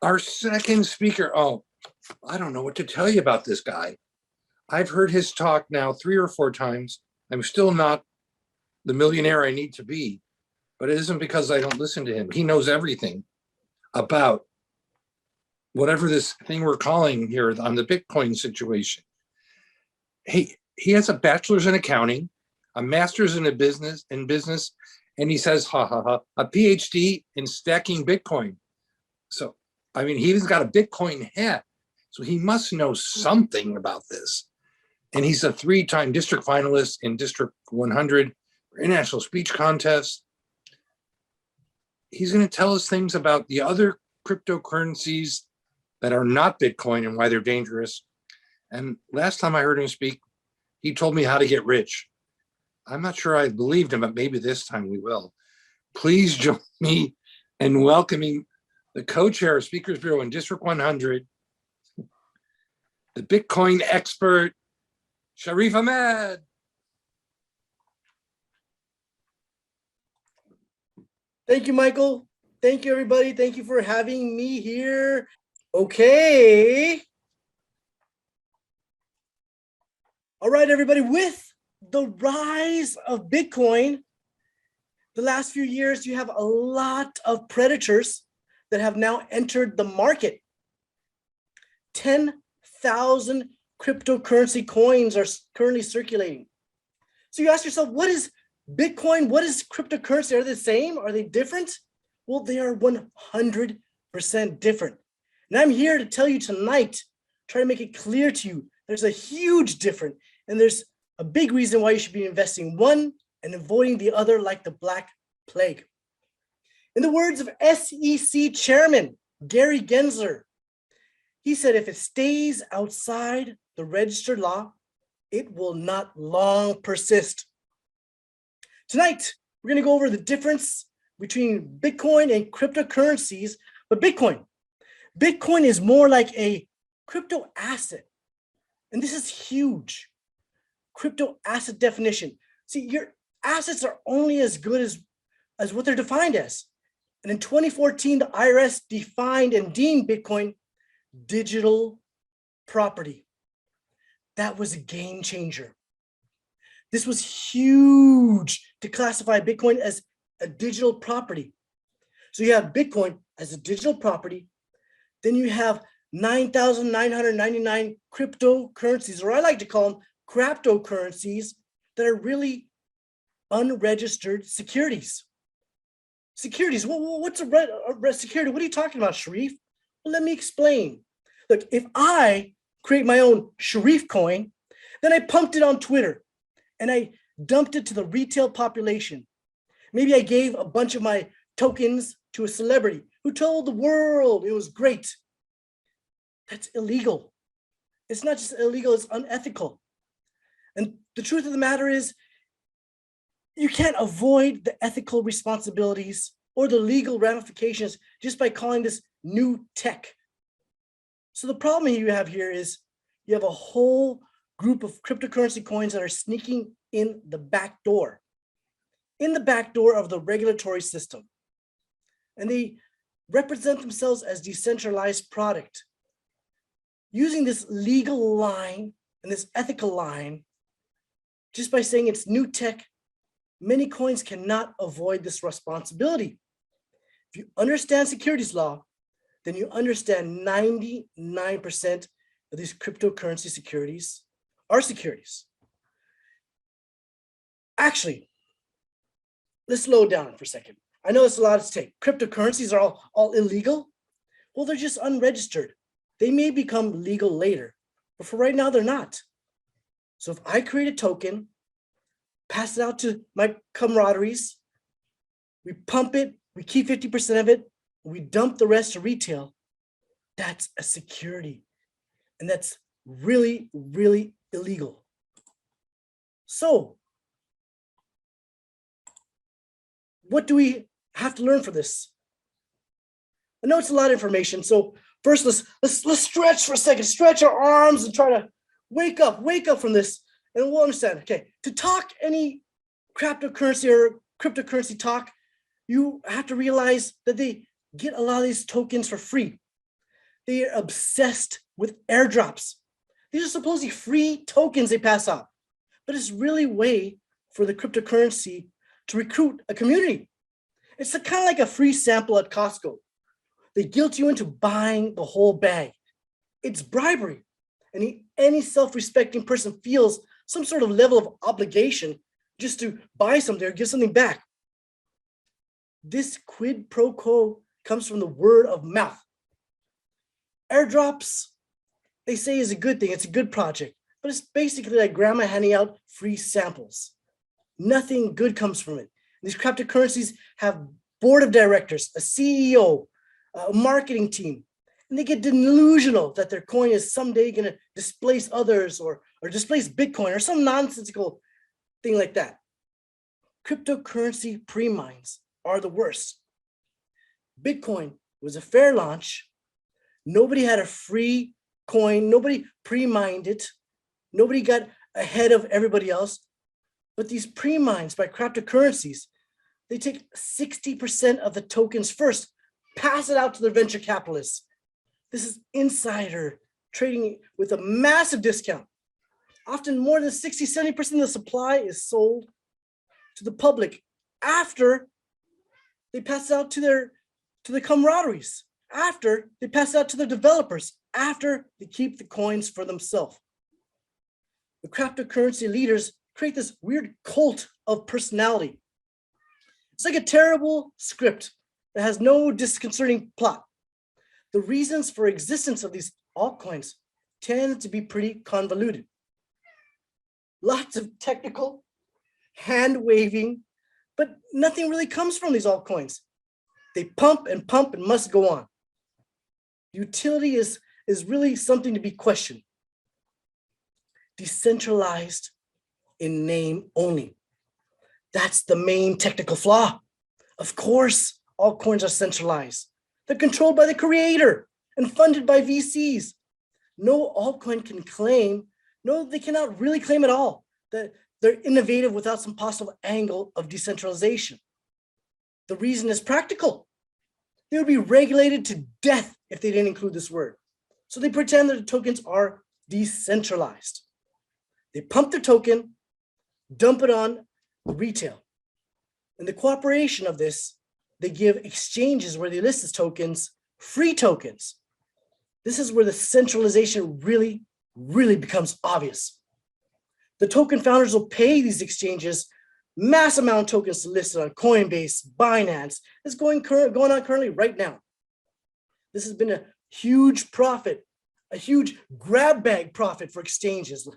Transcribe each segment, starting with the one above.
Our second speaker, oh, I don't know what to tell you about this guy. I've heard his talk now 3 or 4 times. I'm still not the millionaire I need to be, but it isn't because I don't listen to him. He knows everything about whatever this thing we're calling here on the Bitcoin situation. He has a bachelor's in accounting, a master's in business, and he says, a PhD in stacking Bitcoin. So, I mean, he's got a Bitcoin hat, so he must know something about this. And he's a 3-time district finalist in District 100 for International Speech Contest. He's going to tell us things about the other cryptocurrencies that are not Bitcoin and why they're dangerous. And last time I heard him speak, he told me how to get rich. I'm not sure I believed him, but maybe this time we will. Please join me in welcoming the co-chair of Speakers Bureau in District 100, the Bitcoin expert, Sharif Ahmed. Thank you, Michael. Thank you, everybody. Thank you for having me here. Okay. All right, everybody. With the rise of Bitcoin, the last few years, you have a lot of predators that have now entered the market. 10,000 cryptocurrency coins are currently circulating. So you ask yourself, what is Bitcoin? What is cryptocurrency? Are they the same? Are they different? Well, they are 100% different. And I'm here to tell you tonight, try to make it clear to you, there's a huge difference, and there's a big reason why you should be investing one and avoiding the other like the Black Plague. In the words of SEC Chairman Gary Gensler, he said, if it stays outside the registered law, it will not long persist. Tonight, we're going to go over the difference between Bitcoin and cryptocurrencies. But Bitcoin is more like a crypto asset. And this is huge. Crypto asset definition. See, your assets are only as good as what they're defined as. And in 2014, the IRS defined and deemed Bitcoin digital property. That was a game changer. This was huge to classify Bitcoin as a digital property. So you have Bitcoin as a digital property. Then you have 9,999 cryptocurrencies, or I like to call them craptocurrencies, that are really unregistered securities. Securities, what's a security? What are you talking about, Sharif? Well, let me explain. Look, if I create my own Sharif coin, then I pumped it on Twitter and I dumped it to the retail population. Maybe I gave a bunch of my tokens to a celebrity who told the world it was great. That's illegal. It's not just illegal, it's unethical. And the truth of the matter is, you can't avoid the ethical responsibilities or the legal ramifications just by calling this new tech. So the problem you have here is you have a whole group of cryptocurrency coins that are sneaking in the back door of the regulatory system. And they represent themselves as decentralized product. Using this legal line and this ethical line, just by saying it's new tech, many coins cannot avoid this responsibility. If you understand securities law, then you understand 99% of these cryptocurrency securities are securities. Actually, let's slow down for a second. I know it's a lot to take. Cryptocurrencies are all illegal. Well, they're just unregistered. They may become legal later, but for right now, they're not. So if I create a token, pass it out to my camaraderies, we pump it, we keep 50% of it, we dump the rest to retail, that's a security. And that's really, really illegal. So what do we have to learn for this? I know it's a lot of information. So first, let's stretch for a second, stretch our arms and try to wake up from this, and we'll understand. Okay, to talk any cryptocurrency or cryptocurrency talk, you have to realize that they get a lot of these tokens for free. They are obsessed with airdrops. These are supposedly free tokens they pass out, but it's really a way for the cryptocurrency to recruit a community. It's kind of like a free sample at Costco. They guilt you into buying the whole bag. It's bribery. And any self-respecting person feels some sort of level of obligation just to buy something or give something back. This quid pro quo comes from the word of mouth. Airdrops, they say, is a good thing. It's a good project, but it's basically like grandma handing out free samples. Nothing good comes from it. These cryptocurrencies have board of directors, a CEO, a marketing team, and they get delusional that their coin is someday going to displace others or displace Bitcoin or some nonsensical thing like that. Cryptocurrency pre-mines are the worst. Bitcoin was a fair launch. Nobody had a free coin. Nobody pre-mined it. Nobody got ahead of everybody else. But these pre-mines by cryptocurrencies, they take 60% of the tokens first, pass it out to their venture capitalists. This is insider trading with a massive discount. Often more than 60, 70% of the supply is sold to the public after they pass it out to the camaraderies, after they pass it out to their developers, after they keep the coins for themselves. The cryptocurrency leaders create this weird cult of personality. It's like a terrible script that has no disconcerting plot. The reasons for existence of these altcoins tend to be pretty convoluted. Lots of technical hand waving, but nothing really comes from these altcoins. They pump and must go on. Utility is really something to be questioned. Decentralized in name only. That's the main technical flaw. Of course, altcoins are centralized. They're controlled by the creator and funded by VCs. No altcoin can claim, no, they cannot really claim at all that they're innovative without some possible angle of decentralization. The reason is practical. They would be regulated to death if they didn't include this word. So they pretend that the tokens are decentralized. They pump the token, dump it on retail. In the cooperation of this, they give exchanges where they list as tokens, free tokens. This is where the centralization really becomes obvious. The token founders will pay these exchanges mass amount of tokens to list it on Coinbase, Binance. It's going on currently right now. This has been a huge profit, a huge grab bag profit for exchanges.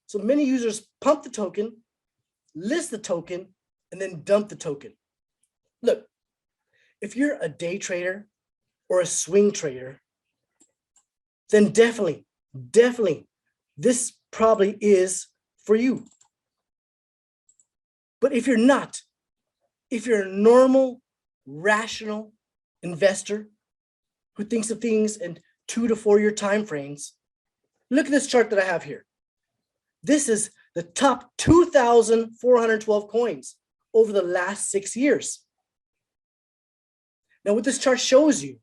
So many users pump the token, list the token, and then dump the token. Look, if you're a day trader or a swing trader, then definitely, this probably is for you. But if you're not, if you're a normal, rational investor who thinks of things in 2 to 4 year time frames, look at this chart that I have here. This is the top 2,412 coins over the last 6 years. Now, what this chart shows you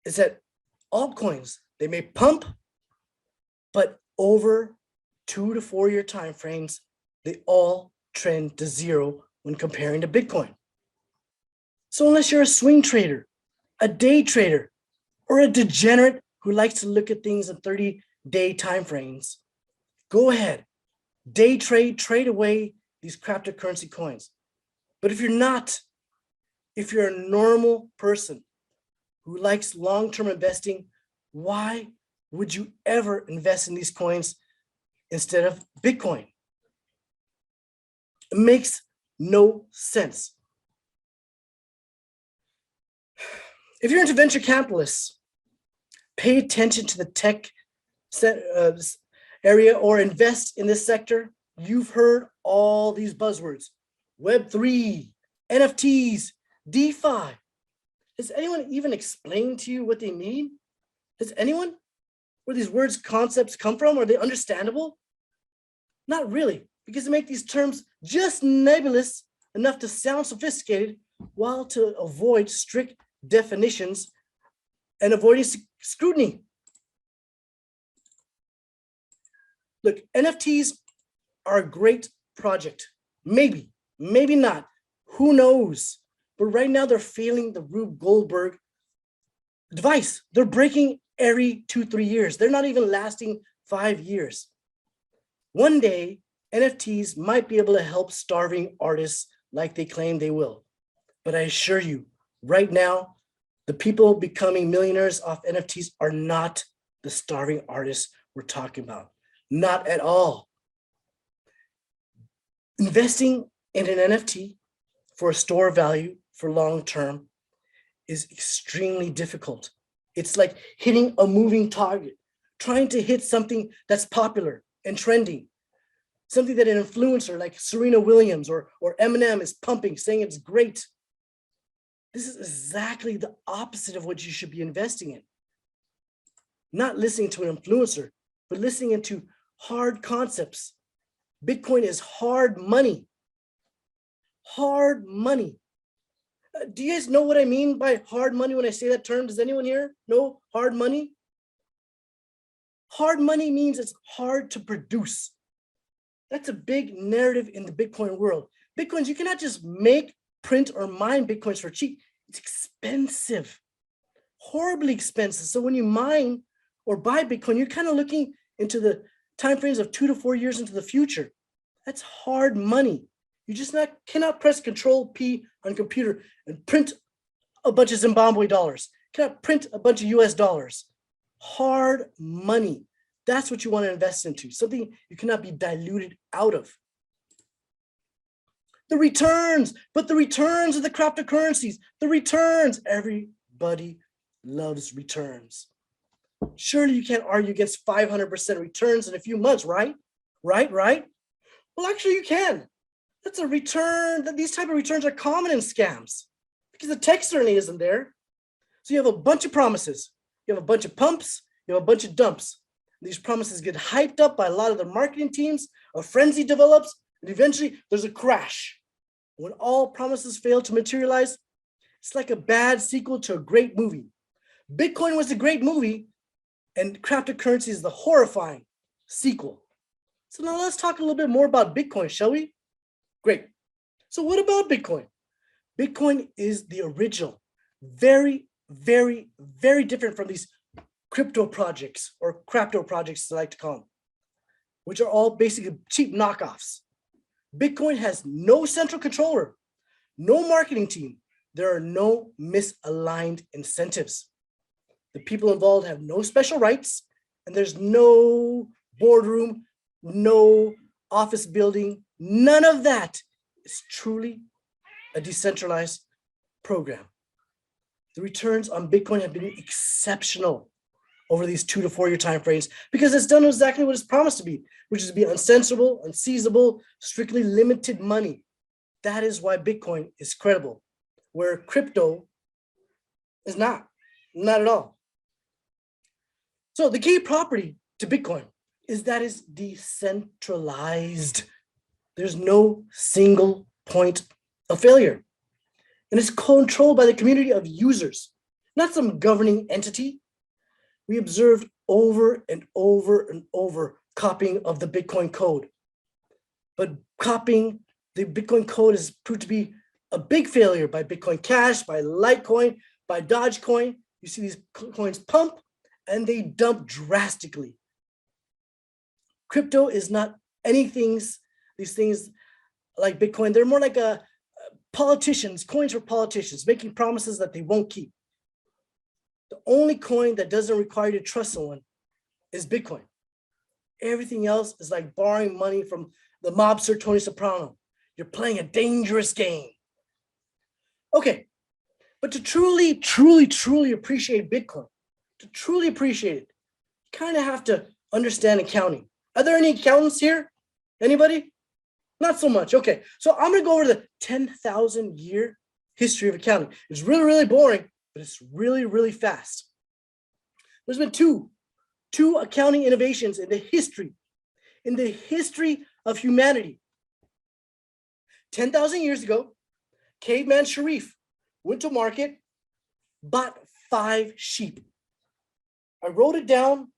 is that altcoins, they may pump, but over 2 to 4 year time frames, they all trend to zero when comparing to Bitcoin. So unless you're a swing trader, a day trader, or a degenerate who likes to look at things in 30-day time frames, go ahead, day trade away these cryptocurrency coins. But if you're not, if you're a normal person who likes long-term investing, why would you ever invest in these coins instead of Bitcoin? It makes no sense. If you're into venture capitalists, pay attention to the tech area or invest in this sector. You've heard all these buzzwords: Web3, NFTs, DeFi. Has anyone even explained to you what they mean? Has anyone? Where these words, concepts come from? Are they understandable? Not really, because they make these terms just nebulous enough to sound sophisticated while to avoid strict definitions and avoiding scrutiny. Look, NFTs are a great project. Maybe, maybe not. Who knows? But right now they're failing the Rube Goldberg device. They're breaking every 2-3 years. They're not even lasting 5 years. One day, NFTs might be able to help starving artists like they claim they will. But I assure you, right now, the people becoming millionaires off NFTs are not the starving artists we're talking about. Not at all. Investing in an NFT for a store value for long term is extremely difficult. It's like hitting a moving target, trying to hit something that's popular and trending, something that an influencer like Serena Williams or Eminem is pumping, saying it's great. This is exactly the opposite of what you should be investing in. Not listening to an influencer, but listening into hard concepts. Bitcoin is hard money. Hard money. Do you guys know what I mean by hard money when I say that term? Does anyone here know hard money? Hard money means it's hard to produce. That's a big narrative in the Bitcoin world. Bitcoins, you cannot just make, print, or mine Bitcoins for cheap. It's expensive, horribly expensive. So when you mine or buy Bitcoin, you're kind of looking into the timeframes of 2 to 4 years into the future. That's hard money. You just cannot press Control P on a computer and print a bunch of Zimbabwe dollars. Cannot print a bunch of US dollars. Hard money. That's what you want to invest into, something you cannot be diluted out of. The returns, but the returns of the cryptocurrencies, the returns, everybody loves returns. Surely you can't argue against 500% returns in a few months, right? Right? Well, actually you can. That's a return, that these type of returns are common in scams because the tech certainly isn't there. So you have a bunch of promises. You have a bunch of pumps, you have a bunch of dumps. These promises get hyped up by a lot of the marketing teams, a frenzy develops, and eventually there's a crash. When all promises fail to materialize, it's like a bad sequel to a great movie. Bitcoin was a great movie, and cryptocurrency is the horrifying sequel. So now let's talk a little bit more about Bitcoin, shall we? Great. So what about Bitcoin? Bitcoin is the original, very, very, very different from these crypto projects or crapto projects, as I like to call them, which are all basically cheap knockoffs. Bitcoin has no central controller, no marketing team. There are no misaligned incentives. The people involved have no special rights, and there's no boardroom, no office building. None of that is truly a decentralized program. The returns on Bitcoin have been exceptional over these 2 to 4 year timeframes because it's done exactly what it's promised to be, which is to be uncensorable, unseizable, strictly limited money. That is why Bitcoin is credible, where crypto is not at all. So the key property to Bitcoin is that it's decentralized. There's no single point of failure. And it's controlled by the community of users, not some governing entity. We observed over and over and over copying of the Bitcoin code. But copying the Bitcoin code has proved to be a big failure by Bitcoin Cash, by Litecoin, by DogeCoin. You see these coins pump and they dump drastically. Crypto is not these things like Bitcoin. They're more like politicians, coins for politicians, making promises that they won't keep. The only coin that doesn't require you to trust someone is Bitcoin. Everything else is like borrowing money from the mobster Tony Soprano. You're playing a dangerous game. Okay, but to truly, truly, truly appreciate Bitcoin, to truly appreciate it, you kind of have to understand accounting. Are there any accountants here? Anybody? Not so much. Okay, so I'm going to go over the 10,000 year history of accounting. It's really, really boring, but it's really, really fast. There's been two accounting innovations in the history of humanity. 10,000 years ago, caveman Sharif went to market, bought 5 sheep. I wrote it down.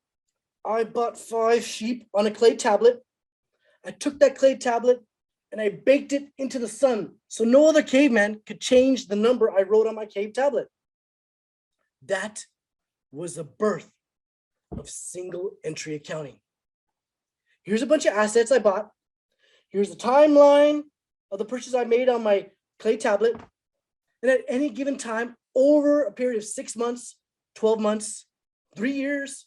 I bought 5 sheep on a clay tablet. I took that clay tablet and I baked it into the sun so no other caveman could change the number I wrote on my cave tablet. That was the birth of single entry accounting. Here's a bunch of assets I bought. Here's the timeline of the purchase I made on my clay tablet. And at any given time, over a period of 6 months, 12 months, 3 years,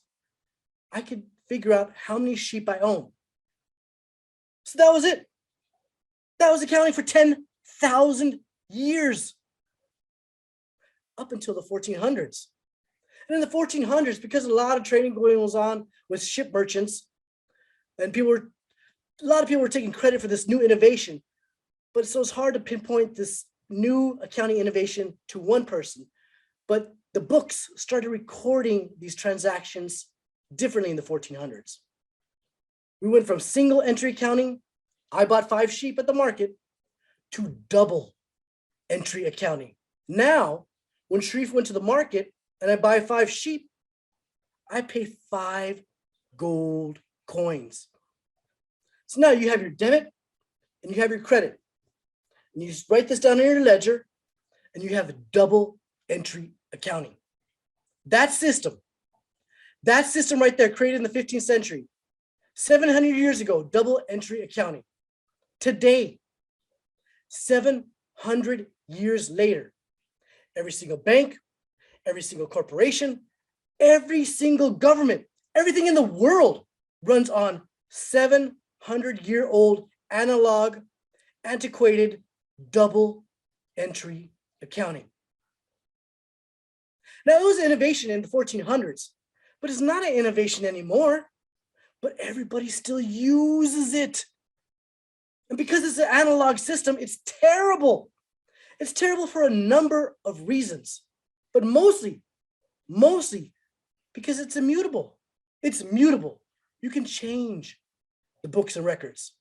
I could figure out how many sheep I own. So that was it. That was accounting for 10,000 years, up until the 1400s. And in the 1400s, because a lot of trading going on with ship merchants, and a lot of people were taking credit for this new innovation, but so it's hard to pinpoint this new accounting innovation to one person. But the books started recording these transactions differently in the 1400s. We went from single entry accounting, I bought 5 sheep at the market, to double entry accounting. Now, when Sharif went to the market and I buy 5 sheep, I pay 5 gold coins. So now you have your debit and you have your credit. And you just write this down in your ledger and you have a double entry accounting. That system right there, created in the 15th century, 700 years ago, double entry accounting. Today, 700 years later, every single bank, every single corporation, every single government, everything in the world runs on 700-year-old analog, antiquated, double entry accounting. Now, it was innovation in the 1400s, but it's not an innovation anymore. But everybody still uses it. And because it's an analog system, it's terrible. It's terrible for a number of reasons, but mostly because it's immutable. It's mutable. You can change the books and records.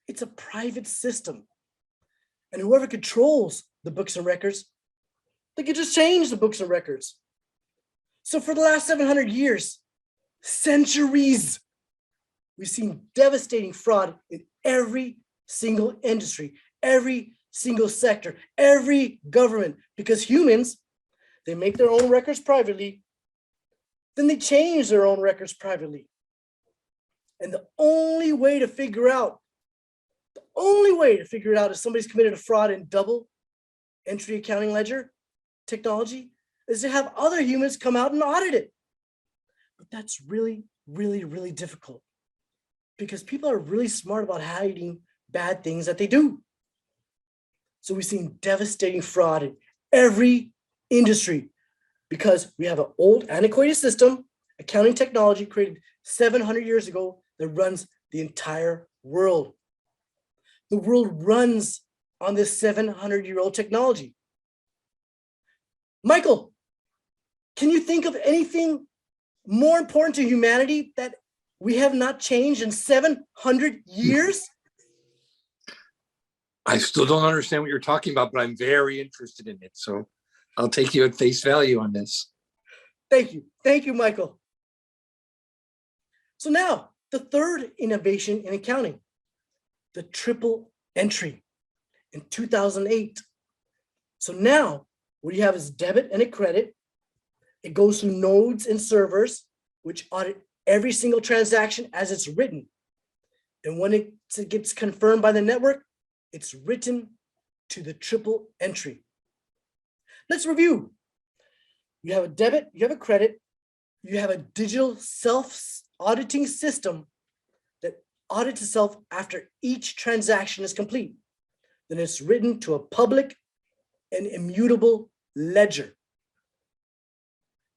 It's a private system. And whoever controls the books and records, they can just change the books and records. So for the last 700 years, centuries, we've seen devastating fraud in every single industry, every single sector, every government, because humans, they make their own records privately, then they change their own records privately. And the only way to figure out if somebody's committed a fraud in double entry accounting ledger technology is to have other humans come out and audit it. But that's really, really, really difficult because people are really smart about hiding bad things that they do. So we've seen devastating fraud in every industry because we have an old antiquated system, accounting technology created 700 years ago that runs the entire world. The world runs on this 700-year-old technology. Michael, can you think of anything more important to humanity that we have not changed in 700 years? I still don't understand what you're talking about, but I'm very interested in it. So I'll take you at face value on this. Thank you. Thank you, Michael. So now, the third innovation in accounting, the triple entry in 2008. So now, what you have is debit and a credit. It goes through nodes and servers, which audit every single transaction as it's written. And when it gets confirmed by the network, it's written to the triple entry. Let's review. You have a debit, you have a credit, you have a digital self-auditing system that audits itself after each transaction is complete. Then it's written to a public and immutable ledger.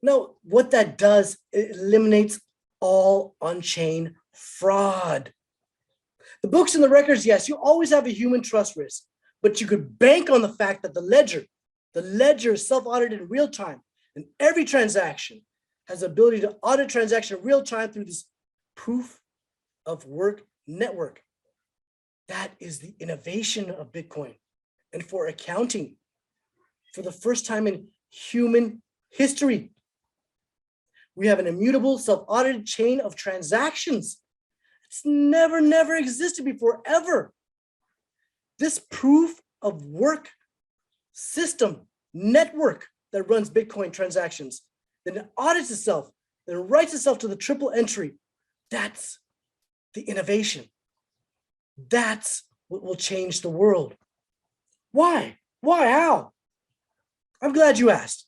Now, what that does, it eliminates all on-chain fraud. The books and the records, yes, you always have a human trust risk, but you could bank on the fact that the ledger is self-audited in real time, and every transaction has the ability to audit transaction in real time through this proof of work network. That is the innovation of Bitcoin. And for accounting, for the first time in human history, We have an immutable, self-audited chain of transactions. It's never existed before, ever. This proof of work system, network that runs Bitcoin transactions, then it audits itself, then it writes itself to the triple entry. That's the innovation. That's what will change the world. Why? Why? How? I'm glad you asked.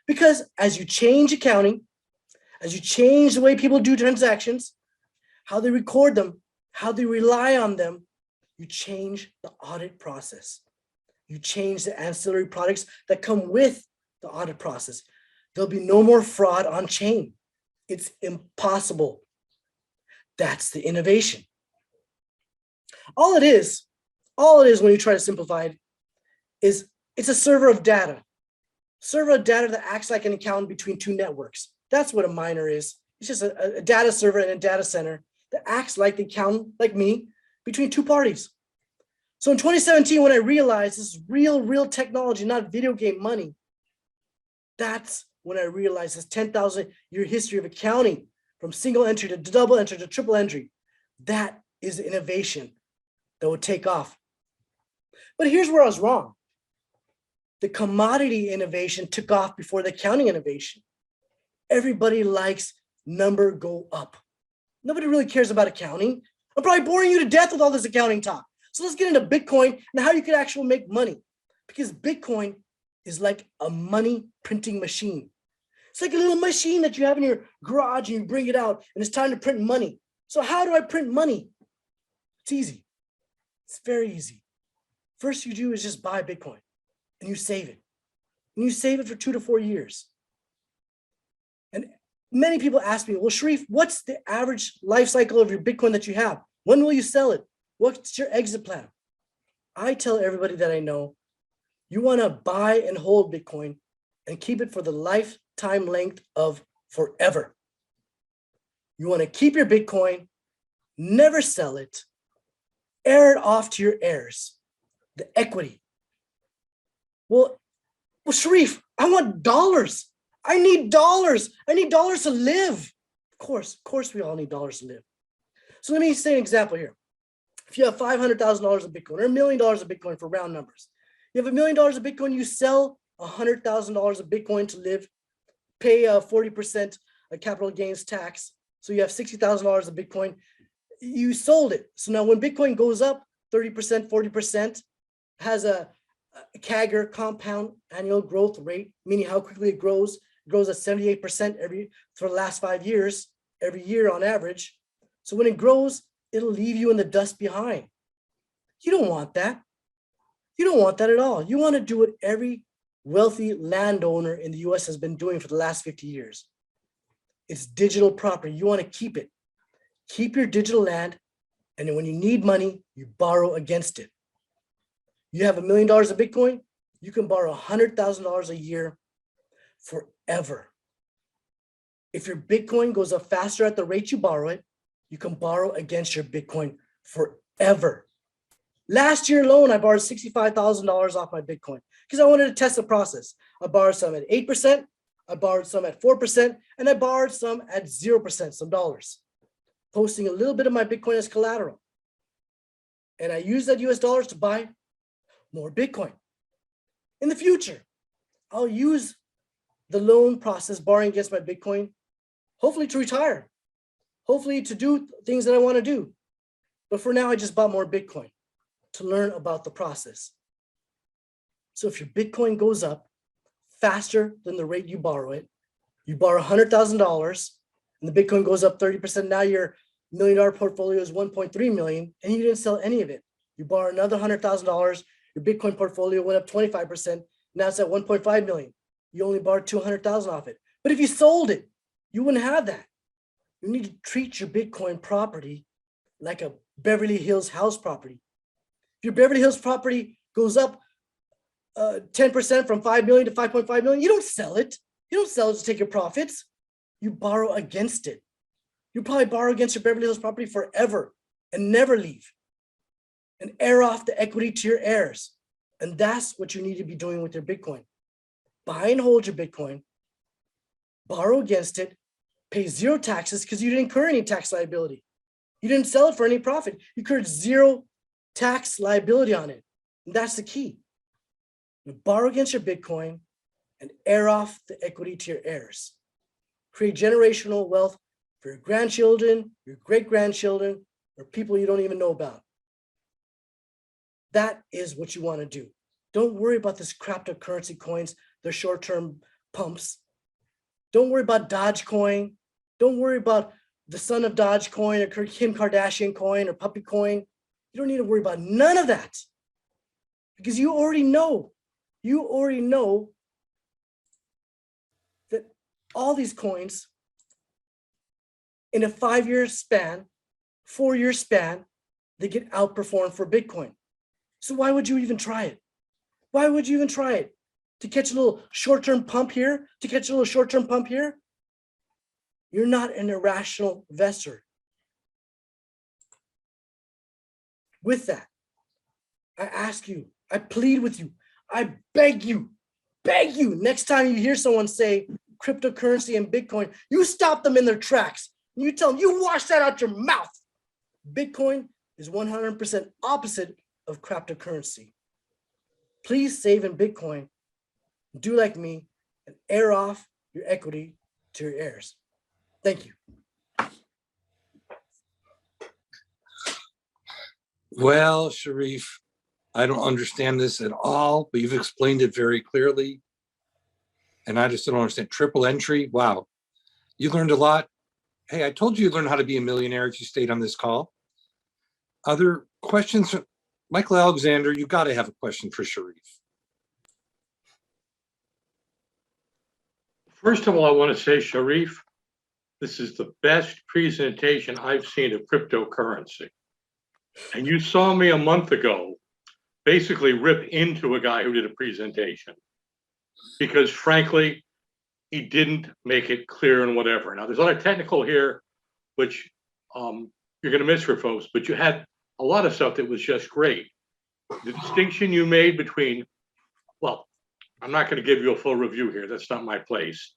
Because as you change accounting, as you change the way people do transactions, how they record them, how they rely on them, you change the audit process. You change the ancillary products that come with the audit process. There'll be no more fraud on chain. It's impossible. That's the innovation. All it is when you try to simplify it is it's a server of data. Server of data that acts like an accountant between two networks. That's what a miner is. It's just a data server in a data center that acts like the accountant, like me, between two parties. So in 2017, when I realized this is real technology, not video game money, that's when I realized this 10,000-year history of accounting from single entry to double entry to triple entry. That is innovation that would take off. But here's where I was wrong. The commodity innovation took off before the accounting innovation. Everybody likes number go up. Nobody really cares about accounting. I'm probably boring you to death with all this accounting talk. So let's get into Bitcoin and how you can actually make money. Because Bitcoin is like a money printing machine. It's like a little machine that you have in your garage and you bring it out and it's time to print money. So how do I print money? It's easy. It's very easy. First you do is just buy Bitcoin and you save it. And you save it for 2 to 4 years. And many people ask me, well, Sharif, what's the average life cycle of your Bitcoin that you have? When will you sell it? What's your exit plan? I tell everybody that I know, you want to buy and hold Bitcoin and keep it for the lifetime length of forever. You want to keep your Bitcoin, never sell it, air it off to your heirs, the equity. Well, Sharif, I want dollars. I need dollars. I need dollars to live. Of course, we all need dollars to live. So let me say an example here. If you have $500,000 of Bitcoin or $1 million of Bitcoin for round numbers, you have $1 million of Bitcoin, you sell $100,000 of Bitcoin to live, pay 40% capital gains tax. So you have $60,000 of Bitcoin. You sold it. So now when Bitcoin goes up 30%, 40%, has a CAGR, compound annual growth rate, meaning how quickly it grows. It grows at 78% for the last 5 years, every year on average. So when it grows, it'll leave you in the dust behind. You don't want that. You don't want that at all. You want to do what every wealthy landowner in the US has been doing for the last 50 years. It's digital property. You want to keep it. Keep your digital land, and then when you need money, you borrow against it. You have $1 million of Bitcoin, you can borrow $100,000 a year forever. If your Bitcoin goes up faster at the rate you borrow it, you can borrow against your Bitcoin forever. Last year alone, I borrowed $65,000 off my Bitcoin because I wanted to test the process. I borrowed some at 8%, I borrowed some at 4%, and I borrowed some at 0%, some dollars, posting a little bit of my Bitcoin as collateral. And I used that US dollars to buy more Bitcoin. In the future, I'll use the loan process, borrowing against my Bitcoin, hopefully to retire, hopefully to do things that I want to do. But for now, I just bought more Bitcoin to learn about the process. So if your Bitcoin goes up faster than the rate you borrow it, you borrow $100,000 and the Bitcoin goes up 30%. Now your $1 million portfolio is 1.3 million and you didn't sell any of it. You borrow another $100,000, your Bitcoin portfolio went up 25%. Now it's at 1.5 million. You only borrowed 200,000 off it. But if you sold it, you wouldn't have that. You need to treat your Bitcoin property like a Beverly Hills house property. If your Beverly Hills property goes up 10% from 5 million to 5.5 million, you don't sell it. You don't sell it to take your profits. You borrow against it. You probably borrow against your Beverly Hills property forever and never leave and air off the equity to your heirs. And that's what you need to be doing with your Bitcoin. Buy and hold your Bitcoin, borrow against it, pay zero taxes because you didn't incur any tax liability. You didn't sell it for any profit. You incurred zero tax liability on it. And that's the key. You borrow against your Bitcoin and air off the equity to your heirs. Create generational wealth for your grandchildren, your great-grandchildren, or people you don't even know about. That is what you want to do. Don't worry about this cryptocurrency coins, their short-term pumps. Don't worry about DogeCoin. Don't worry about the son of DogeCoin or Kim Kardashian coin or puppy coin. You don't need to worry about none of that because you already know that all these coins in a 5-year span, 4-year span, they get outperformed for Bitcoin. So why would you even try it? Why would you even try it? To catch a little short-term pump here, to catch a little short-term pump here? You're not an irrational investor. With that, I ask you, I plead with you, I beg you, next time you hear someone say cryptocurrency and Bitcoin, you stop them in their tracks. And you tell them, you wash that out your mouth. Bitcoin is 100% opposite of cryptocurrency. Please save in Bitcoin. Do like me and air off your equity to your heirs. Thank you. Well, Sharif, I don't understand this at all, but you've explained it very clearly. And I just don't understand. Triple entry. Wow. You learned a lot. Hey, I told you learn how to be a millionaire if you stayed on this call. Other questions? Michael Alexander, you got to have a question for Sharif. First of all, I want to say, Sharif, this is the best presentation I've seen of cryptocurrency. And you saw me a month ago basically rip into a guy who did a presentation because, frankly, he didn't make it clear and whatever. Now, there's a lot of technical here, which you're going to miss for folks, but you had a lot of stuff that was just great. The distinction you made between, well, I'm not going to give you a full review here. That's not my place.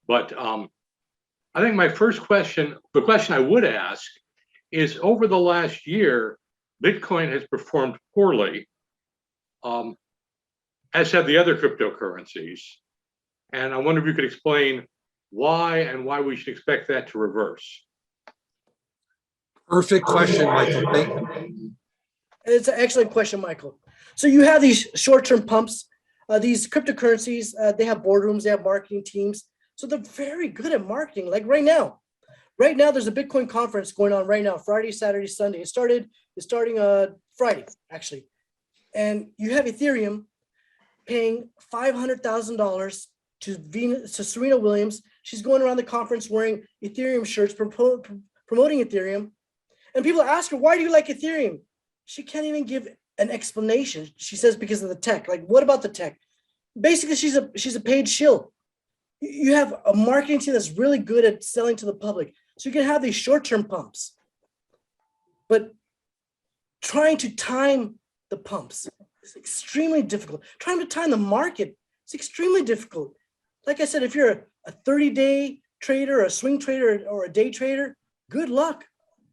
But I think my first question, the question I would ask is over the last year, Bitcoin has performed poorly, as have the other cryptocurrencies. And I wonder if you could explain why and why we should expect that to reverse. Perfect question, Michael. Thank you. It's an excellent question, Michael. So you have these short-term pumps, these cryptocurrencies, they have boardrooms, they have marketing teams. So they're very good at marketing. Like right now, there's a Bitcoin conference going on right now, Friday, Saturday, Sunday. It's starting Friday, actually. And you have Ethereum paying $500,000 to Serena Williams. She's going around the conference wearing Ethereum shirts, promoting Ethereum. And people ask her, why do you like Ethereum? She can't even give an explanation. She says because of the tech. Like, what about the tech? Basically, she's a paid shill. You have a marketing team that's really good at selling to the public. So you can have these short-term pumps. But trying to time the pumps is extremely difficult. Trying to time the market is extremely difficult. Like I said, if you're a 30-day trader, a swing trader, or a day trader, good luck.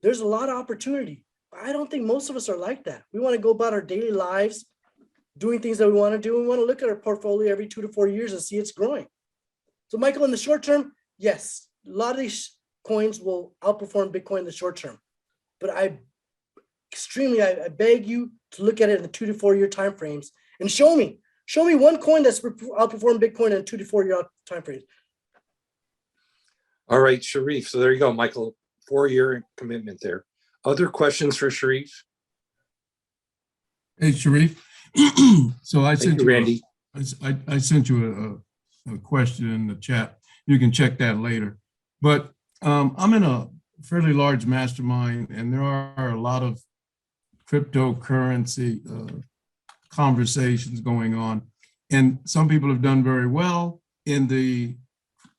There's a lot of opportunity. I don't think most of us are like that. We want to go about our daily lives, doing things that we want to do. We want to look at our portfolio every 2 to 4 years and see it's growing. So Michael, in the short term, yes, a lot of these coins will outperform Bitcoin in the short term. But I beg you to look at it in the 2 to 4 year time frames and show me one coin that's outperformed Bitcoin in 2 to 4 year time frames. All right, Sharif. So there you go, Michael. 4-year commitment there. Other questions for Sharif? Hey, Sharif. So I sent you, Randy. I sent you a question in the chat. You can check that later. But I'm in a fairly large mastermind, and there are a lot of cryptocurrency conversations going on. And some people have done very well in the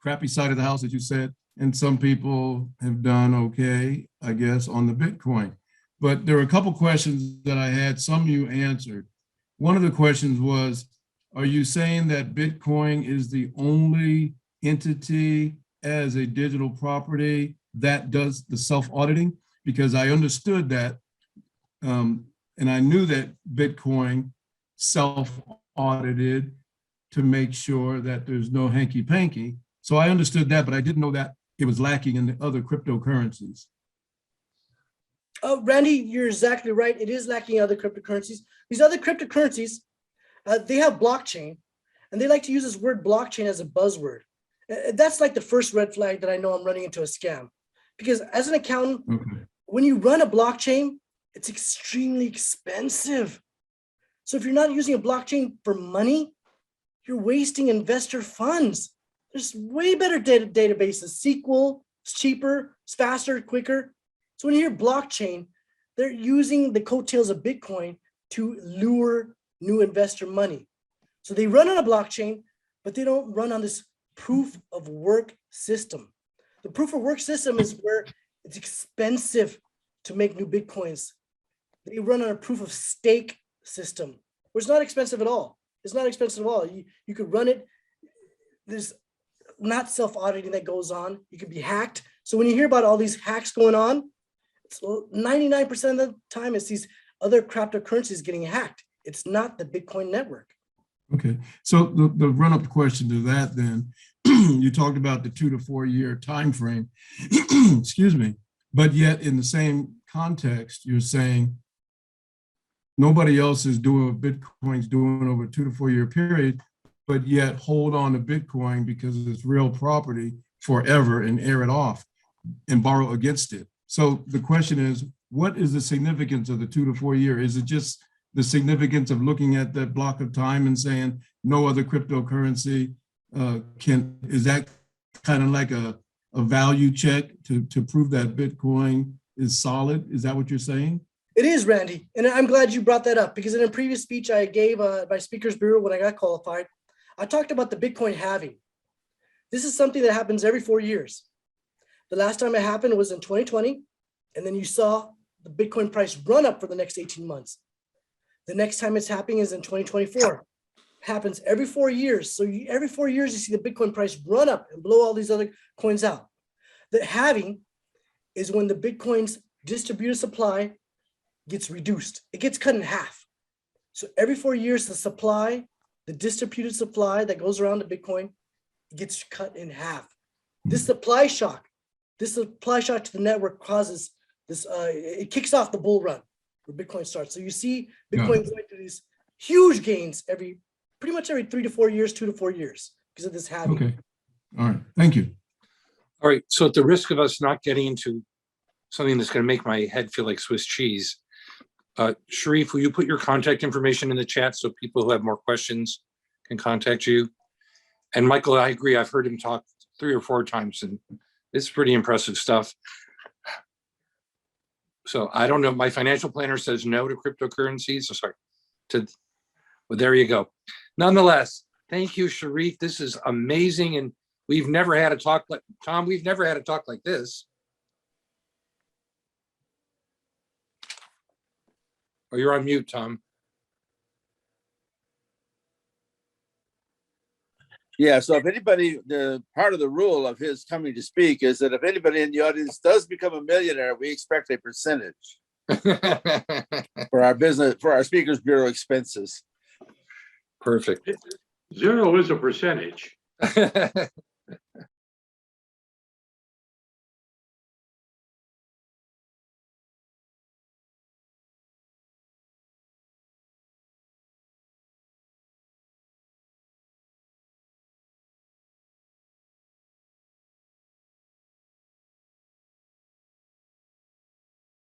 crappy side of the house, as you said, and some people have done okay, I guess, on the Bitcoin. But there were a couple questions that I had, some you answered. One of the questions was, are you saying that Bitcoin is the only entity as a digital property that does the self-auditing? Because I understood that, and I knew that BitCoin self-audited to make sure that there's no hanky-panky. So I understood that, but I didn't know that it was lacking in the other cryptocurrencies. Randy, you're exactly right. It is lacking in other cryptocurrencies. These other cryptocurrencies, they have blockchain, and they like to use this word blockchain as a buzzword. That's like the first red flag that I know I'm running into a scam. Because as an accountant, when you run a blockchain, it's extremely expensive. So if you're not using a blockchain for money, you're wasting investor funds. There's way better databases. SQL, it's cheaper, it's faster, quicker. So when you hear blockchain, they're using the coattails of Bitcoin to lure new investor money. So they run on a blockchain, but they don't run on this proof of work system. The proof of work system is where it's expensive to make new Bitcoins. They run on a proof of stake system, where it's not expensive at all. It's not expensive at all. You could run it. There's not self-auditing that goes on. You could be hacked. So when you hear about all these hacks going on, it's 99% of the time it's these other cryptocurrencies getting hacked. It's not the Bitcoin network. Okay, so the run-up question to that then, you talked about the 2 to 4 year time frame, excuse me, but yet in the same context, you're saying nobody else is doing what Bitcoin's doing over a 2 to 4 year period, but yet hold on to Bitcoin because it's real property forever and air it off and borrow against it. So the question is, what is the significance of the 2 to 4 year? Is it just the significance of looking at that block of time and saying no other cryptocurrency is that kind of like a value check to prove that Bitcoin is solid? Is that what you're saying? It is, Randy. And I'm glad you brought that up, because in a previous speech I gave by Speakers Bureau when I got qualified, I talked about the Bitcoin halving. This is something that happens every 4 years. The last time it happened was in 2020. And then you saw the Bitcoin price run up for the next 18 months. The next time it's happening is in 2024. It happens every 4 years. So every 4 years, you see the Bitcoin price run up and blow all these other coins out. The halving is when the Bitcoin's distributed supply gets reduced. It gets cut in half. So every 4 years, the supply, the distributed supply that goes around the Bitcoin gets cut in half. This supply shock to the network causes this, it kicks off the bull run where Bitcoin starts. So you see Bitcoin going through these huge gains pretty much every 3 to 4 years, 2 to 4 years because of this halving. Okay, all right, thank you. All right, so at the risk of us not getting into something that's going to make my head feel like Swiss cheese, Sharif, will you put your contact information in the chat so people who have more questions can contact you? And Michael, I agree. I've heard him talk 3 or 4 times, and it's pretty impressive stuff. So I don't know. My financial planner says no to cryptocurrencies. Well, there you go. Nonetheless, thank you, Sharif. This is amazing, and we've never had a talk like Tom. We've never had a talk like this. Oh, you're on mute, Tom. Yeah, so if anybody, the part of the rule of his coming to speak is that if anybody in the audience does become a millionaire, we expect a percentage for our business, for our Speakers Bureau expenses. Perfect. 0 is a percentage.